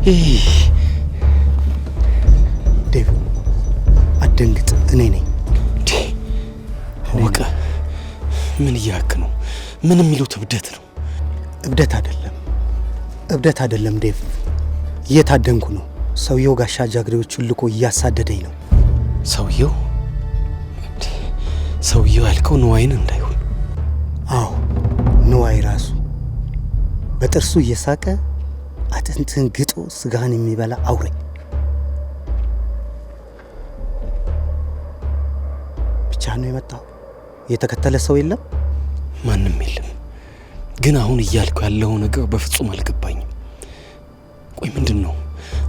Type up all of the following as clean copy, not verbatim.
ዴቭ አትደንግጥ፣ እኔ ነኝ። ወቀ ምን እያክ ነው? ምን የሚሉት እብደት ነው? እብደት አይደለም ዴቭ፣ እየታደንኩ ነው። ሰውየው ጋሻ ጃግሬዎቹን ልኮ እያሳደደኝ ነው። ሰውየው ያልከው ንዋይን እንዳይሆን? አዎ ንዋይ ራሱ በጥርሱ እየሳቀ አጥንትን ግጦ ስጋህን የሚበላ አውሬ። ብቻ ነው የመጣው? የተከተለ ሰው የለም? ማንም የለም። ግን አሁን እያልኩ ያለው ነገር በፍጹም አልገባኝም። ቆይ ምንድን ነው?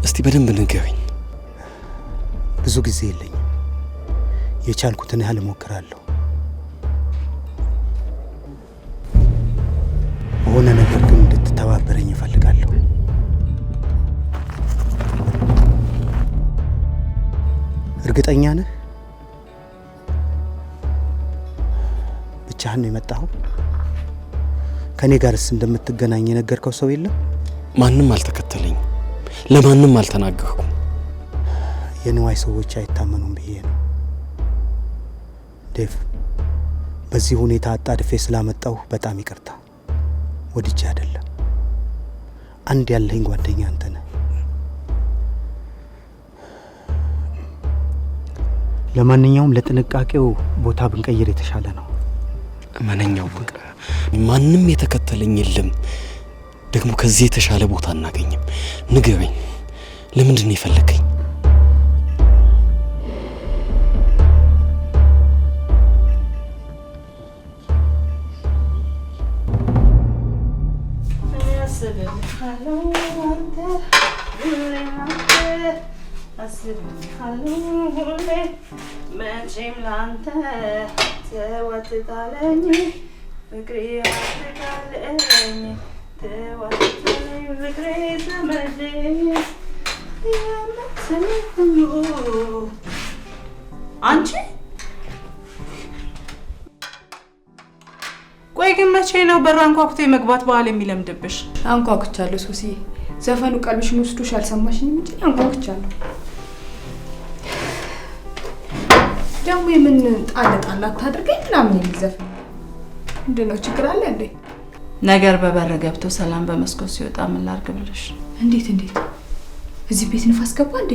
እስቲ በደንብ ንገረኝ። ብዙ ጊዜ የለኝም። የቻልኩትን ያህል እሞክራለሁ። በሆነ ነገር ግን እንድትተባበረኝ እፈልጋለሁ። እርግጠኛ ነህ? ብቻህን ነው የመጣኸው? ከኔ ጋርስ እንደምትገናኝ የነገርከው ሰው የለም? ማንም አልተከተለኝም። ለማንም አልተናገርኩም። የንዋይ ሰዎች አይታመኑም ብዬ ነው ዴቭ። በዚህ ሁኔታ አጣድፌ ስላመጣሁ በጣም ይቅርታ። ወድጄ አይደለም። አንድ ያለኝ ጓደኛ አንተ ነህ። ለማንኛውም ለጥንቃቄው ቦታ ብንቀይር የተሻለ ነው። እመነኛው በቃ ማንም የተከተለኝ የለም። ደግሞ ከዚህ የተሻለ ቦታ አናገኝም። ንገረኝ፣ ለምንድን ነው የፈለከኝ? መቼም ላንተ ተወትታለኝ ፍቅሬ አትቃለኝ ተወትታለኝ ፍቅሬ ተመለኝ የምትምሉ አንቺ። ቆይ ግን መቼ ነው በር አንኳኩቶ የመግባት ባህል የሚለምድብሽ? አንኳኩቻለሁ ሶስዬ። ዘፈኑ ቀልብሽን ወስዶሽ አልሰማሽኝም እንጂ አንኳኩቻለሁ። ደግሞ የምን ጣል አታድርገኝ ምናምን የሚዘፈን ምንድን ነው? ችግር አለ እንዴ? ነገር በበር ገብቶ ሰላም በመስኮት ሲወጣ ምን ላድርግ ብለሽ? እንዴት እዚህ ቤት ንፋስ ገባ እንዴ?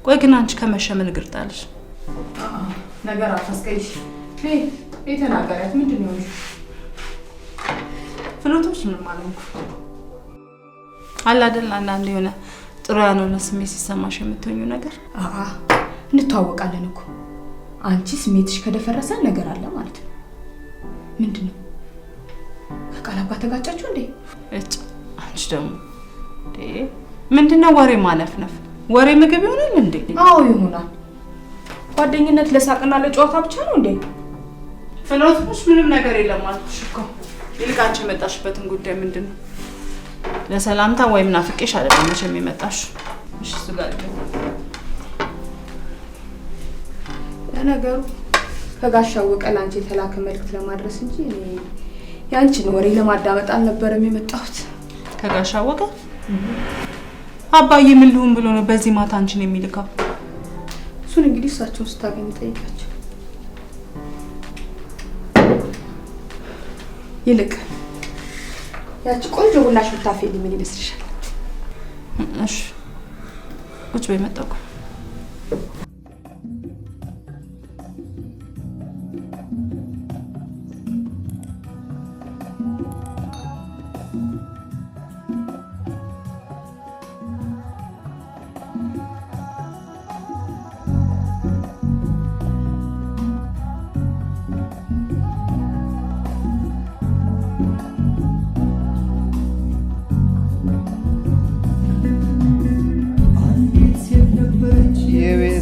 ቆይ ግን አንቺ ከመሸ ምን እግር ጣልሽ? ነገር አታስቀይሽ። የተናገሪያት ምንድን ነው? ፍሎቶች ምን ማለት ነው? አለ አይደል አንዳንድ የሆነ ጥሩ ያልሆነ ስሜት ሲሰማሽ የምትሆኚው ነገር። እንተዋወቃለን እኮ። አንቺ ስሜትሽ ከደፈረሰ ነገር አለ ማለት ነው። ምንድን ነው? ከቃላባ ተጋጫችሁ እንዴ? አንቺ ደግሞ ምንድነው ወሬ ማነፍነፍ? ወሬ ምግብ ይሆናል እንዴ? አዎ ይሆናል። ጓደኝነት ለሳቅና ለጨዋታ ብቻ ነው እንዴ? ፍሎቶች ምንም ነገር የለም አልኩሽ እኮ። ይልቅ አንቺ የመጣሽበትን ጉዳይ ምንድን ነው? ለሰላምታ ወይም ናፍቄሽ አይደለም መቼም የመጣሽ። እሺ እሱ ጋር ለነገሩ ከጋሻው ወቀል አንቺ የተላከ መልእክት ለማድረስ እንጂ ያንቺን ወሬ ለማዳመጥ አልነበረም የመጣሁት። ከጋሻው ወቀል አባዬ ምን ልሁን ብሎ ነው በዚህ ማታ አንቺን የሚልካው? እሱን እንግዲህ እሳቸው ስታገኝ ጠይቃቸው። ይልቅ ያቺ ቆንጆ ቡናሽ ብታፈሊ ምን ይመስልሻል? እሺ ቁጭ በይ መጣሁ።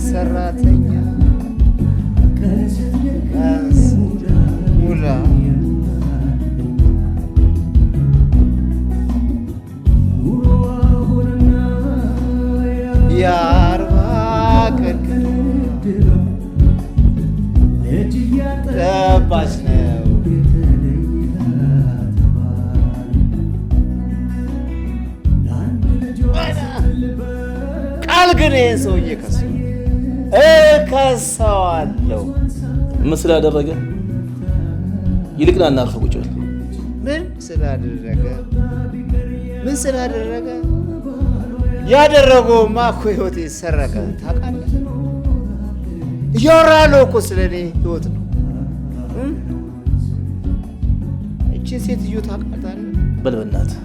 ሰራተኛ ሙላ የአርባ ቀን ጠባች ነው ግን ይሄን ሰውዬ እከሰዋለሁ። ምን ስላደረገ? ይልቅና እናርፈ ቁጭ በል። ምን ስላደረገ? ያደረገውማ እኮ ህይወት ሰረቀ። ታውቃለህ? እያወራለሁ እኮ ስለ እኔ ህይወት ነው። እቺን ሴትዮ ታውቃታለህ? በል በእናትህ፣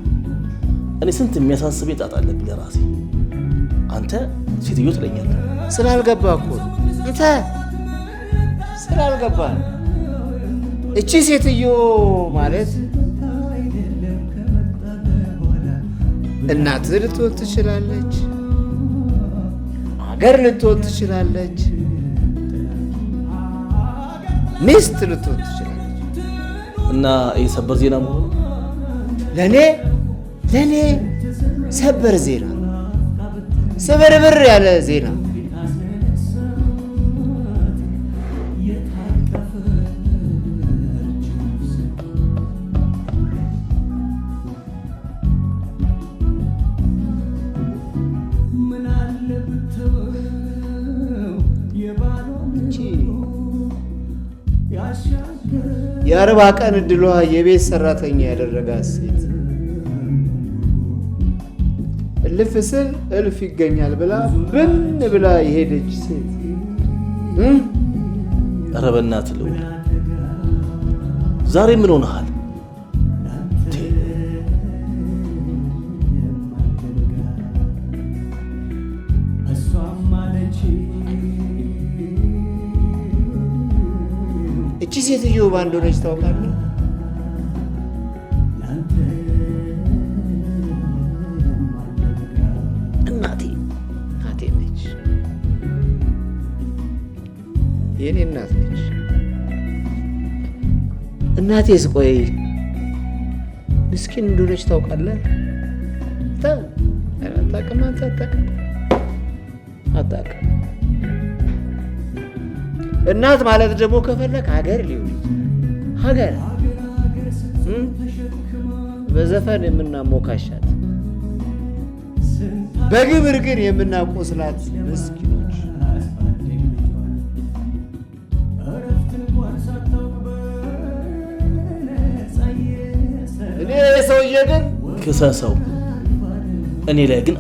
እኔ ስንት የሚያሳስበኝ ጣጣ አለብኝ ለራሴ። አንተ ሴትዮ ትለኛለህ። ስላልገባ እኮ አንተ ስላልገባ። እቺ ሴትዮ ማለት እናትህ ልትሆን ትችላለች፣ አገር ልትሆን ትችላለች፣ ሚስት ልትሆን ትችላለች። እና ይህ ሰበር ዜና መሆኑ ለእኔ ሰበር ዜና፣ ስብርብር ያለ ዜና። የ40 ቀን እድሏ የቤት ሰራተኛ ያደረጋት ሴት እልፍ ስል እልፍ ይገኛል ብላ ብን ብላ የሄደች ሴት። ኧረ በእናትህ ልውል፣ ዛሬ ምን ሆነሃል? እቺ ሴትዮ ማን እንደሆነች ታውቃለህ? እናቴ ነች። የኔ እናት ነች። እናቴስ ቆይ ምስኪን እንደሆነች ታውቃለህ? አታውቅም? አንተ አታውቅም? እናት ማለት ደግሞ ከፈለክ ሀገር ሊሆን ሀገር በዘፈን የምናሞካሻት በግብር ግን የምናቆስላት ምስኪኖች። እኔ ሰውዬ ግን ክሰሰው፣ እኔ ላይ ግን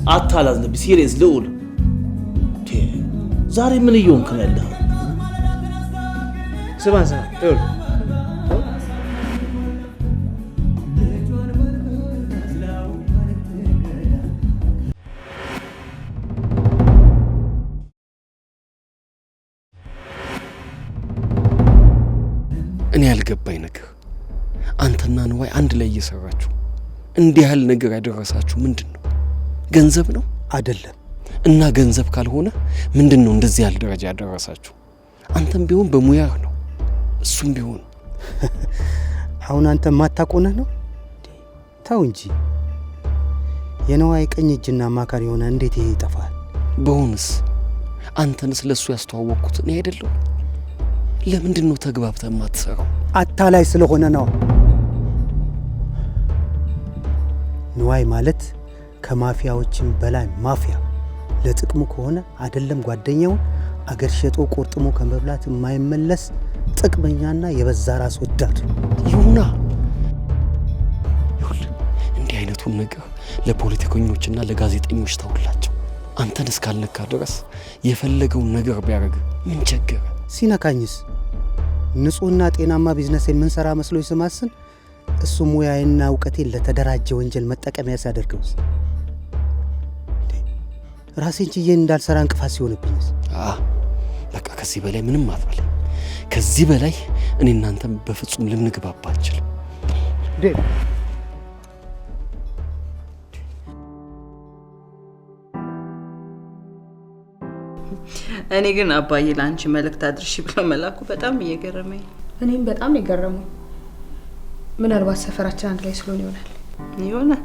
አታላዝነብኝ። ሲሪየስ ልዑል፣ ዛሬ ምን እየሆንክ ነው ያለኸው? ስማ ልዑል፣ እኔ ያልገባኝ ነገር አንተና ንዋይ አንድ ላይ እየሰራችሁ እንዲህ ያህል ነገር ያደረሳችሁ ምንድን ነው? ገንዘብ ነው አይደለም? እና ገንዘብ ካልሆነ ምንድን ነው እንደዚህ ያህል ደረጃ ያደረሳችሁ? አንተም ቢሆን በሙያህ ነው፣ እሱም ቢሆን አሁን አንተ ማታቆነህ ነው? ተው እንጂ። የንዋይ ቀኝ እጅና አማካሪ የሆነ እንዴት ይሄ ይጠፋል? በሆንስ አንተንስ ለሱ ያስተዋወቅኩት እኔ አይደለሁ? ለምንድን ነው ተግባብተህ የማትሰራው? አታላይ ስለሆነ ነው። ንዋይ ማለት ከማፊያዎችም በላይ ማፊያ። ለጥቅሙ ከሆነ አይደለም ጓደኛውን አገር ሸጦ ቆርጥሞ ከመብላት የማይመለስ ጥቅመኛና የበዛ ራስ ወዳድ ይሁና። ይኸውልህ እንዲህ አይነቱን ነገር ለፖለቲከኞችና ለጋዜጠኞች ተውላቸው። አንተን እስካልነካ ድረስ የፈለገውን ነገር ቢያደርግ ምን ቸገረ? ሲነካኝስ ንጹህና ጤናማ ቢዝነስ የምንሰራ መስሎ ይስማስን እሱ ሙያዬና እውቀቴን ለተደራጀ ወንጀል መጠቀሚያ ሲያደርገውስ? ራሴን ችዬ እንዳልሰራ እንቅፋት ሲሆንብኝስ? በቃ ከዚህ በላይ ምንም አትበለኝ። ከዚህ በላይ እኔ እናንተም በፍጹም ልንግባባ አንችልም። እኔ ግን አባዬ ለአንቺ መልእክት አድርሺ ብሎ መላኩ በጣም እየገረመኝ። እኔም በጣም የገረመው ምናልባት ሰፈራችን አንድ ላይ ስለሆነ ይሆናል።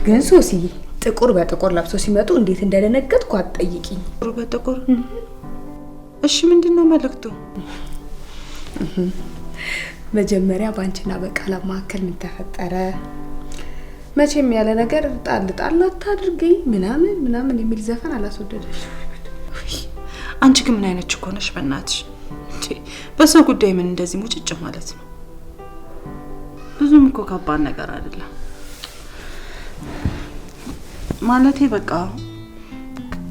ግን ሶስዬ ጥቁር በጥቁር ለብሶ ሲመጡ እንዴት እንደደነገጥኩ አትጠይቂኝ። ጥቁር በጥቁር እሺ፣ ምንድነው መልእክቱ? መጀመሪያ ባንቺና በቃላ መካከል ምን ተፈጠረ? መቼም ያለ ነገር ጣል ጣል አታድርገኝ ምናምን የሚል ዘፈን አላስወደደሽ። አንቺ ግን ምን አይነት እኮ ነሽ በእናትሽ? በሰው ጉዳይ ምን እንደዚህ ሙጭጭ ማለት ነው? ብዙም እኮ ከባድ ነገር አይደለም ማለቴ። በቃ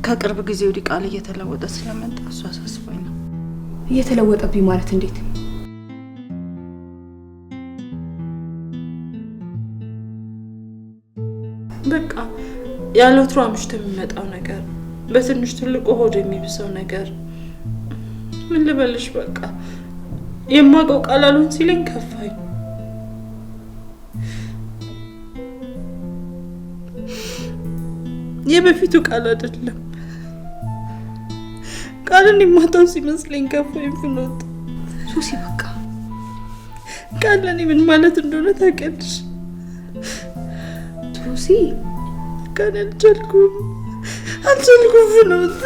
ከቅርብ ጊዜ ወዲህ ቃል እየተለወጠ ስለመጣ እሱ አሳስቦኝ ነው። እየተለወጠብኝ ማለት እንዴት? በቃ ያለ ወትሮ አምሽቶ የሚመጣው ነገር፣ በትንሽ ትልቁ ሆድ የሚብሰው ነገር፣ ምን ልበልሽ በቃ የማውቀው ቃል አሉን ሲለኝ ከፋኝ። የበፊቱ ቃል አይደለም። ቃልን የማታው ሲመስለኝ ከፋኝ። ፍኖት ሱሲ በቃ ቃል ለኔ ምን ማለት እንደሆነ ታውቂያለሽ? ሱሲ ቃል አልቻልኩም ፍኖት።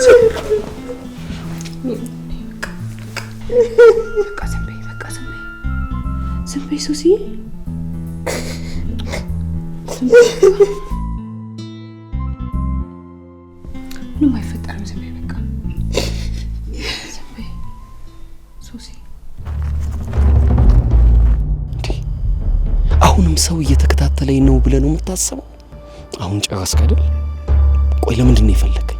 በቃ ዝም በይ ሱሲ። ምንም አይፈጠርም። ዝም በይ በቃ ዝም በይ ሱሲ። አሁንም ሰው እየተከታተለኝ ነው ብለህ ነው የምታስበው? አሁን ጨረስክ አይደል? ቆይ ለምንድን ነው የፈለከኝ?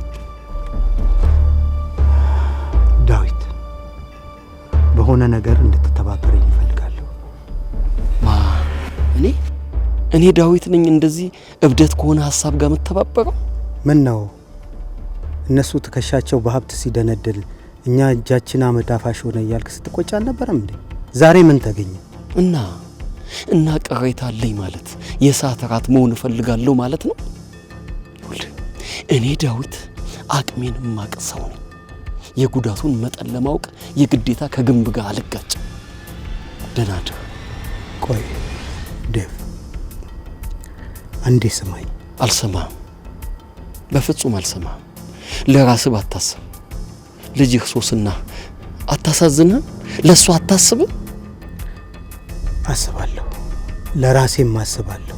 ዳዊት፣ በሆነ ነገር እንድትተባበረኝ እፈልጋለሁ። እኔ ዳዊት ነኝ እንደዚህ እብደት ከሆነ ሀሳብ ጋር መተባበረው? ምን ነው እነሱ ትከሻቸው በሀብት ሲደነድል እኛ እጃችን አመዳፋሽ ሆነ እያልክ ስትቆጭ አልነበረም እንዴ? ዛሬ ምን ተገኘ? እና ቅሬታ አለኝ ማለት የሰዓት እራት መሆን እፈልጋለሁ ማለት ነው? እኔ ዳዊት አቅሜን ማቅ ሰው ነኝ። የጉዳቱን መጠን ለማወቅ የግዴታ ከግንብ ጋር አልጋጭም። ደህና ደር። ቆይ ዴቭ፣ አንዴ ስማኝ። አልሰማም፣ በፍጹም አልሰማም። ለራስህ አታስብ። ልጅህ ሶስና አታሳዝንህ? ለሷ አታስብም? አስባለሁ፣ ለራሴም አስባለሁ።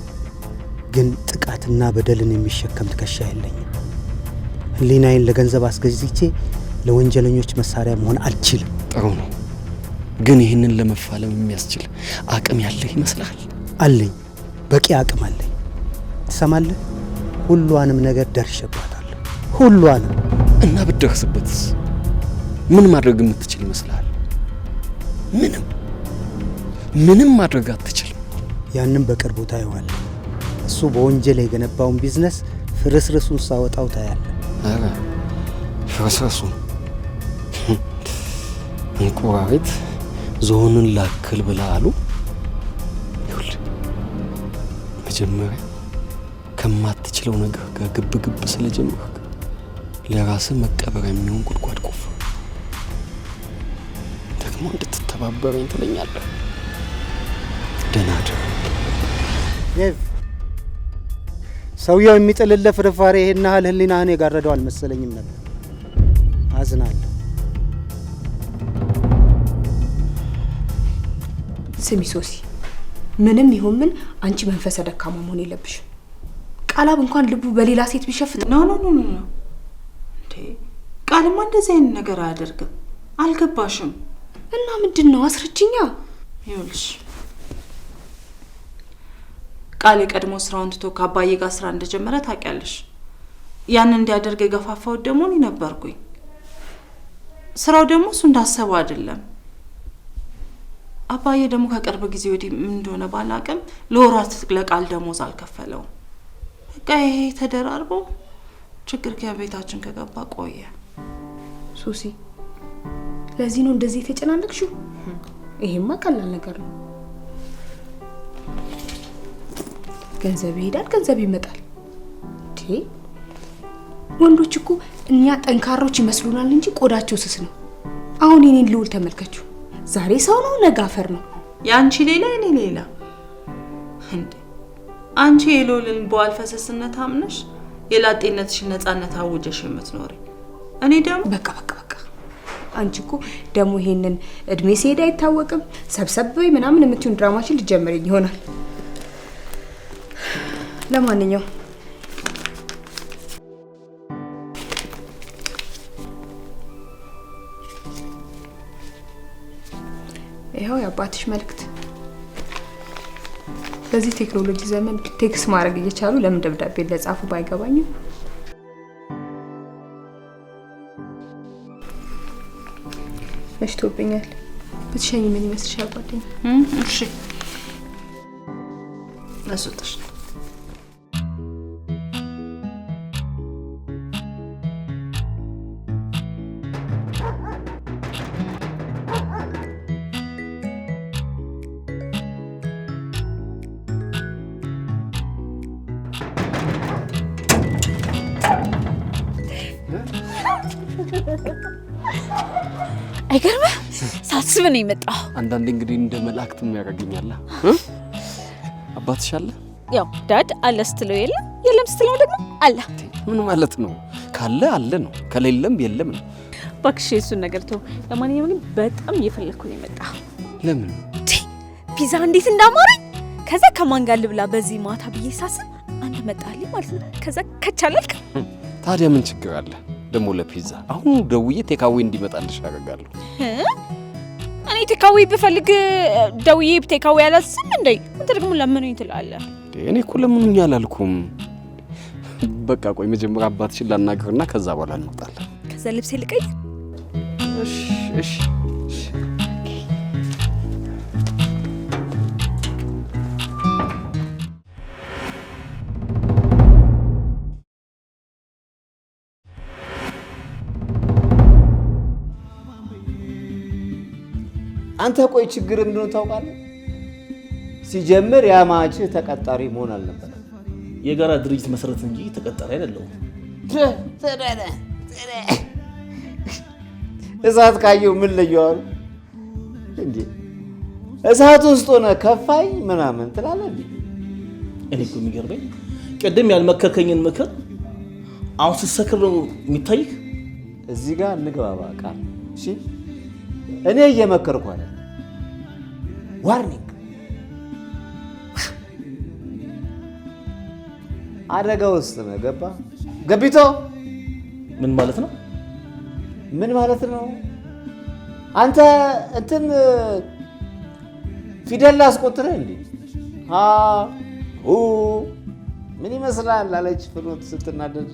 ግን ጥቃትና በደልን የሚሸከም ትከሻ የለኝም። ህሊናዬን ለገንዘብ አስገዝቼ ለወንጀለኞች መሳሪያ መሆን አልችልም። ጥሩ ነው፣ ግን ይህንን ለመፋለም የሚያስችል አቅም ያለህ ይመስልሃል? አለኝ፣ በቂ አቅም አለኝ። ትሰማለህ? ሁሏንም ነገር ደርሼባታለሁ፣ ሁሏንም። እና ብትደርስበትስ ምን ማድረግ የምትችል ይመስልሃል? ምንም ማድረግ አትችልም። ያንን በቅርቡ ታየዋለህ። እሱ በወንጀል የገነባውን ቢዝነስ ፍርስርሱን ሳወጣው ታያለህ። አረ ፍርስርሱን እንቁራሪት ዞንን ላክል ብላ አሉ። ይኸውልህ መጀመሪያ ከማትችለው ነገር ጋር ግብ ስለጀመርክ ለራስህ መቀበሪያ የሚሆን ጉድጓድ ቆፍር። ደግሞ እንድትተባበረኝ ትለኛለህ። ደህና ደር ዴቭ። ሰውየው የሚጥልልህ ፍርፋሪ ይሄን ያህል ህሊናህን የጋረደው አልመሰለኝም ነበር። አዝናለሁ። ስሚ ሶሲ፣ ምንም ይሁን ምን አንቺ መንፈሰ ደካማ መሆን የለብሽም። ቃላብ እንኳን ልቡ በሌላ ሴት ቢሸፍት ኖ እንዴ ቃልማ እንደዚህ አይነት ነገር አያደርግም። አልገባሽም? እና ምንድን ነው? አስረጅኛ። ይኸውልሽ ቃል የቀድሞ ስራውን ትቶ ከአባዬ ጋር ስራ እንደጀመረ ታውቂያለሽ። ያን እንዲያደርግ የገፋፋው ደግሞ እኔ ነበርኩኝ። ስራው ደግሞ እሱ እንዳሰበው አይደለም። አባዬ ደግሞ ከቅርብ ጊዜ ወዲህ ምን እንደሆነ ባላቅም ለወራት ለቃል ደሞዝ አልከፈለውም። በቃ ይሄ ተደራርቦ ችግር ከቤታችን ከገባ ቆየ። ሱሲ፣ ለዚህ ነው እንደዚህ የተጨናነቅሽው? ይሄማ ቀላል ነገር ነው። ገንዘብ ይሄዳል፣ ገንዘብ ይመጣል። ወንዶች እኮ እኛ ጠንካሮች ይመስሉናል እንጂ ቆዳቸው ስስ ነው። አሁን የኔን ልውል ተመልከችው። ዛሬ ሰው ነው፣ ነገ አፈር ነው። ያንቺ ሌላ እኔ ሌላ። እንዴ አንቺ የልውልን በዋል ፈሰስነት አምነሽ የላጤነትሽን ነፃነት አውጀሽ የምትኖሪ፣ እኔ ደግሞ በቃ አንቺ እኮ ደግሞ ይሄንን እድሜ ሲሄድ አይታወቅም ሰብሰብ በይ ምናምን የምትዩን ድራማችን ልጀምሪኝ ይሆናል። ለማንኛውም ይኸው የአባትሽ መልእክት። በዚህ ቴክኖሎጂ ዘመን ቴክስት ማድረግ እየቻሉ ለምን ደብዳቤ ለጻፉ ባይገባኝም መሽቶብኛል። ብትሸኝ ምን ይመስልሻል ጓደኛ? እሺ አስወጣሽ። አይገርምህ? ሳስብ ነው የመጣው። አንዳንዴ እንግዲህ እንደ መላእክትም ያደርገኛል። አባትሽ አለ? ያው ዳድ አለ ስትለው የለም፣ የለም ስትለው ደግሞ አለ። ምን ማለት ነው? ካለ አለ ነው፣ ከሌለም የለም ነው። እባክሽ እሱን ነገር ተው። ለማንኛውም ግን በጣም እየፈለኩ ነው የመጣው። ለምን? ፒዛ እንዴት እንዳማረኝ። ከዛ ከማን ጋር ልብላ በዚህ ማታ ብዬ ሳስብ አንተ መጣልኝ ማለት ነው። ከዛ ከቻለልክ ታዲያ ምን ችግር አለ? ደግሞ ለፒዛ አሁን ደውዬ ቴካዌ እንዲመጣልሽ አደርጋለሁ። እኔ ቴካዌ ብፈልግ ደውዬ ቴካዌ አላስም እንዴ? አንተ ደግሞ ለምኑኝ ትላለህ። እኔ እኮ ለምኑኝ አላልኩም። በቃ ቆይ መጀመሪያ አባትሽን ላናግርና ከዛ በኋላ እንወጣለን። ከዛ ልብሴ ልቀይር። እሺ እሺ። አንተ ቆይ ችግር ምንድነው ታውቃለህ? ሲጀምር ያማችህ ተቀጣሪ መሆን አልነበረም። የጋራ ድርጅት መሰረት እንጂ ተቀጣሪ አይደለም። እሳት ካየው ምን ለየዋል እንዴ? እሳት ውስጥ ሆነ ከፋይ ምናምን ትላለህ እንዴ? እኔ እኮ የሚገርመኝ ቅድም ያልመከርከኝን ምክር አሁን ስትሰክር ነው የሚታይህ። እዚህ ጋር እንግባባ ቃል። እሺ እኔ እየመከርኩ አይደል? ዋርኒንግ አደጋ ውስጥ ነው ገባ ገቢቶ። ምን ማለት ነው? ምን ማለት ነው? አንተ እንትን ፊደል አስቆጥረህ እንዴ? ምን ይመስላል አለች ፍኖት ስትናደድ።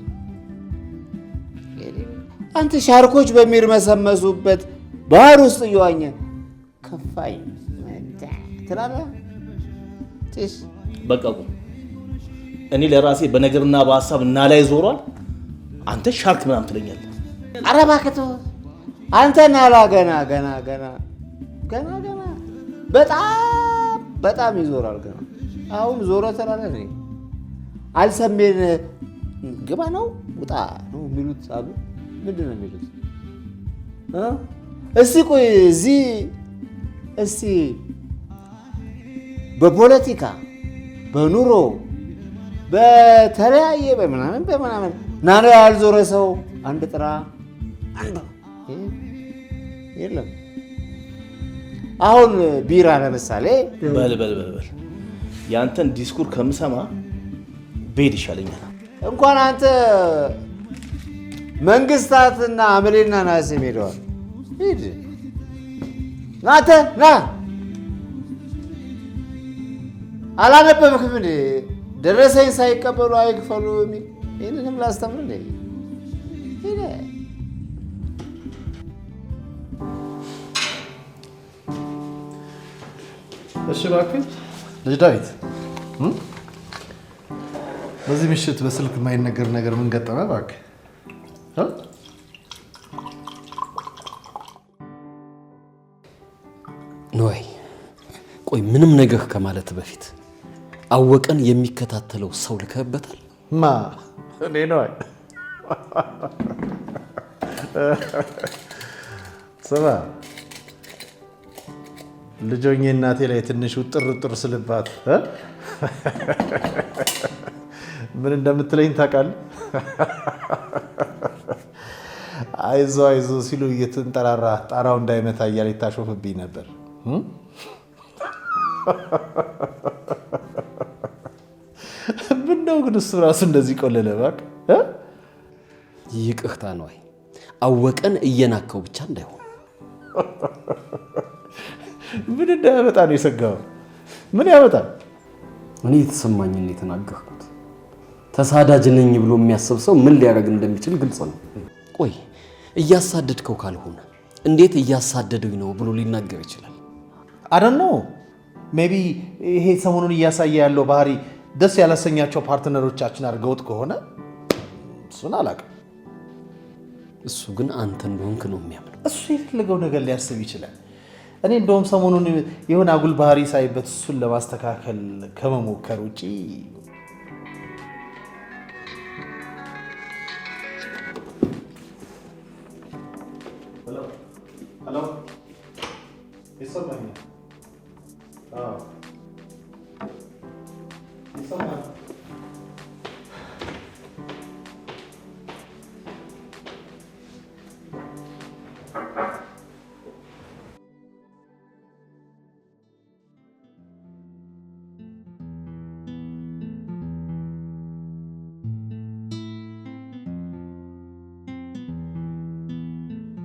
አንተ ሻርኮች በሚርመሰመሱበት ባህር ውስጥ እየዋኘ ከፋይ ትላለህ። በቃ እኔ ለራሴ በነገርና በሀሳብ እና ላይ ዞሯል። አንተ ሻርክ ምናምን ትለኛለህ። ኧረ እባክህ ተው አንተ ናላ ገና ገና ገና ገና ገና በጣም ይዞራል ገና። አሁን ዞረ ትላለህ። እኔ አልሰሜን ግባ ነው ውጣ ነው የሚሉት አሉ። ምንድን ነው የሚሉት? እስቲ ቆይ እዚህ እስቲ በፖለቲካ በኑሮ በተለያየ በምናምን ናኖ ያልዞረ ሰው አንድ ጥራ አንድ የለም። አሁን ቢራ ለምሳሌ በል ያንተን ዲስኩር ከምሰማ ቤድ ይሻለኛል። እንኳን አንተ መንግስታትና አመሌና ናስ ሄደዋል። ሂድ ናተ ና አላነበብክም እንዴ? ደረሰኝ ሳይቀበሉ አይክፈሉ የሚል ይህንንም ላስተምር እንዴ? ሂድ እሺ እባክህ ልጅ ዳዊት፣ በዚህ ምሽት በስልክ የማይነገር ነገር ምን ገጠመ እባክህ? ነይ ቆይ፣ ምንም ነገር ከማለት በፊት አወቀን የሚከታተለው ሰው ልከበታል? ማ እኔ ነው። ስማ ልጆኜ እናቴ ላይ ትንሽ ውጥር ስልባት ምን እንደምትለኝ ታውቃለህ? አይዞ ሲሉ እየተንጠራራ ጣራው እንዳይመታ እያለች ታሾፍብኝ ነበር። ምን ነው ግን እሱ ራሱ እንደዚህ ቆለለ እባክህ? ይቅርታ ነው። አይ አወቀን እየናከው ብቻ እንዳይሆን። ምን እንዳያመጣ ነው የሰጋው? ምን ያመጣል? እኔ የተሰማኝን ነው የተናገርኩት። ተሳዳጅ ነኝ ብሎ የሚያስብ ሰው ምን ሊያደርግ እንደሚችል ግልጽ ነው። ቆይ እያሳደድከው ካልሆነ እንዴት እያሳደደኝ ነው ብሎ ሊናገር ይችላል? አደን ነው ሜቢ ይሄ ሰሞኑን እያሳየ ያለው ባህሪ ደስ ያላሰኛቸው ፓርትነሮቻችን አድርገውት ከሆነ እሱን አላውቅም። እሱ ግን አንተ እንደሆንክ ነው የሚያምነው። እሱ የፈለገው ነገር ሊያስብ ይችላል። እኔ እንደውም ሰሞኑን የሆነ አጉል ባህሪ ሳይበት እሱን ለማስተካከል ከመሞከር ውጪ ሄሎ ይሰማኛል? አዎ ይሰማኛል።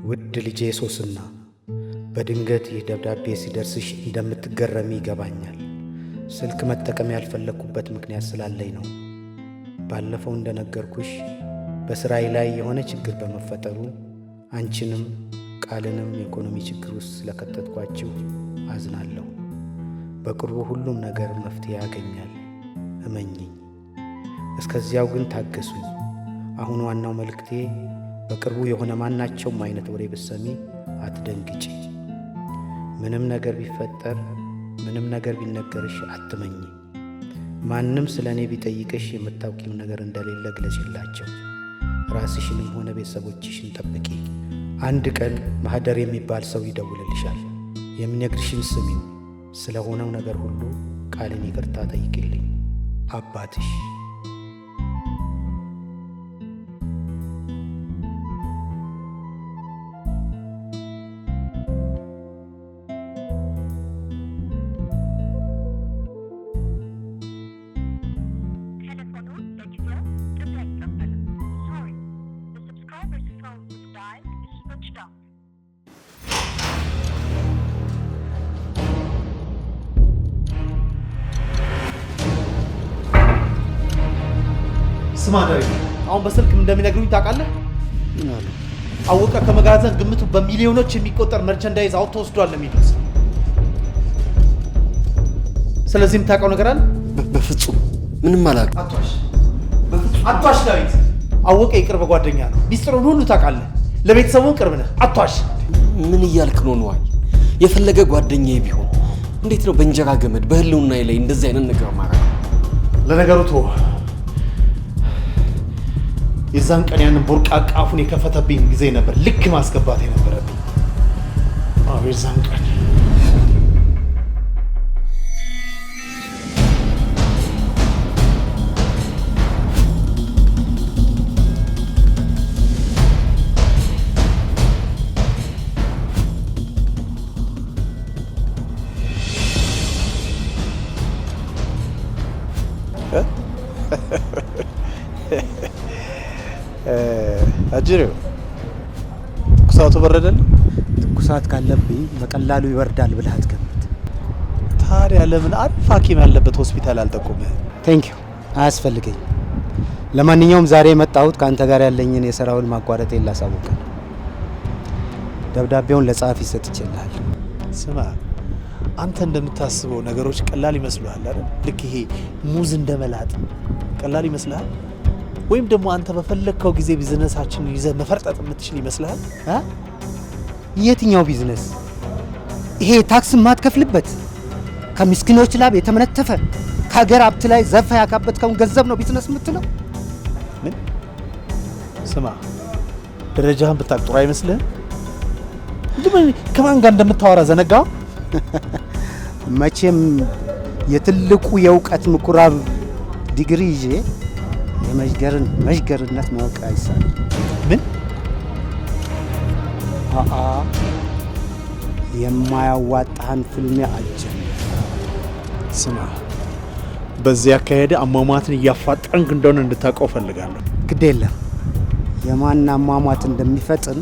ውድ ልጄ ሶስና፣ በድንገት ይህ ደብዳቤ ሲደርስሽ እንደምትገረሚ ይገባኛል። ስልክ መጠቀም ያልፈለግኩበት ምክንያት ስላለኝ ነው። ባለፈው እንደነገርኩሽ በስራዬ ላይ የሆነ ችግር በመፈጠሩ አንቺንም ቃልንም የኢኮኖሚ ችግር ውስጥ ስለከተትኳችሁ አዝናለሁ። በቅርቡ ሁሉም ነገር መፍትሄ ያገኛል፣ እመኝኝ። እስከዚያው ግን ታገሱኝ። አሁን ዋናው መልእክቴ በቅርቡ የሆነ ማናቸውም አይነት ወሬ ብትሰሚ አትደንግጪ። ምንም ነገር ቢፈጠር፣ ምንም ነገር ቢነገርሽ አትመኝ። ማንም ስለ እኔ ቢጠይቅሽ የምታውቂው ነገር እንደሌለ ግለጪላቸው። ራስሽንም ሆነ ቤተሰቦችሽን ጠብቂ። አንድ ቀን ማህደር የሚባል ሰው ይደውልልሻል። የሚነግርሽን ስሚው። ስለሆነው ነገር ሁሉ ቃልን ይቅርታ ጠይቂልኝ። አባትሽ። ስማ ዳዊት፣ አሁን በስልክ እንደሚነግሩኝ ታውቃለህ? ምን አለ? አወቀ ከመጋዘን ግምቱ በሚሊዮኖች የሚቆጠር መርቸንዳይዝ አውጥቶ ወስዷል ነው የሚሉት። ስለዚህ የምታውቀው ነገር አለ? በፍጹም ምንም አላውቅም። አትዋሽ፣ በፍጹም አትዋሽ ዳዊት። አወቀ የቅርብ ጓደኛ ነው። ሚስጥሩን ሁሉ ታውቃለህ። ለቤተሰቡን ቅርብ ነህ። አትዋሽ። ምን እያልክ ነው ነዋይ? የፈለገ ጓደኛዬ ቢሆን እንዴት ነው በእንጀራ ገመድ በህልውናዬ ላይ እንደዚህ አይነት ነገር ማድረግ? ለነገሩ ተወው። የዛን ቀን ያንን ቦርቃቃ አፉን የከፈተብኝ ጊዜ ነበር ልክ ማስገባት የነበረብኝ። አዎ የዛን ቀን አጅሬው ትኩሳቱ በረደል። ትኩሳት ካለብኝ በቀላሉ ይወርዳል ብለህ አትገምት። ታዲያ ለምን አሪፍ ሐኪም ያለበት ሆስፒታል አልጠቁምህ? ቴንክ ዩ፣ አያስፈልገኝ። ለማንኛውም ዛሬ የመጣሁት ከአንተ ጋር ያለኝን የሥራ ውል ማቋረጤን ላሳውቅ ነው። ደብዳቤውን ለጸሐፊ ሰጥቼልሃል። ስማ፣ አንተ እንደምታስበው ነገሮች ቀላል ይመስሉሃል አይደል? ልክ ይሄ ሙዝ እንደመላጥ ቀላል ይመስልሃል? ወይም ደግሞ አንተ በፈለግከው ጊዜ ቢዝነሳችንን ይዘህ መፈርጠጥ የምትችል ይመስልሃል? የትኛው ቢዝነስ? ይሄ ታክስ ማትከፍልበት ከምስኪኖች ላብ የተመነተፈ ከሀገር ሀብት ላይ ዘርፈ ያካበትከውን ገንዘብ ነው ቢዝነስ የምትለው? ምን? ስማ፣ ደረጃህን ብታቅ ጥሩ አይመስልህም? ከማን ጋር እንደምታወራ ዘነጋ? መቼም የትልቁ የእውቀት ምኩራብ ዲግሪ ይዤ የመዥገርነት ማወቅ አይሳልም። ምን? የማያዋጣህን ፍልሚያ አጀም። ስማ፣ በዚህ አካሄድ አሟሟትን እያፋጠንክ እንደሆነ እንድታውቀው ፈልጋለሁ። ግድ የለም የማን አሟሟት እንደሚፈጥን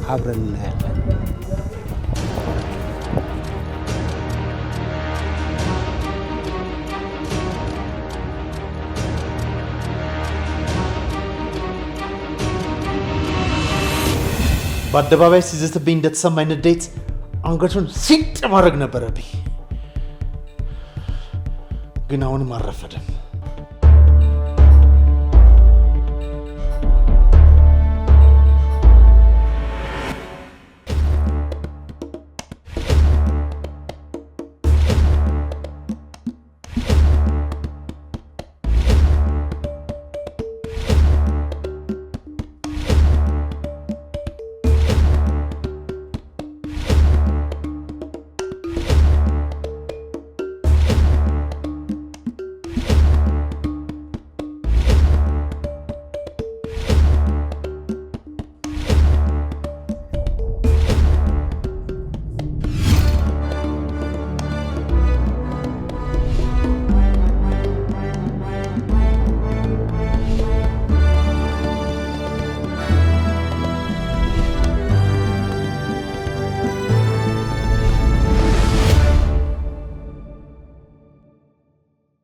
አብረን እናያለን። በአደባባይ ሲዝትብኝ እንደተሰማኝ ንዴት አንገቱን ሲጥ ማድረግ ነበረብኝ። ግን አሁንም አልረፈደም።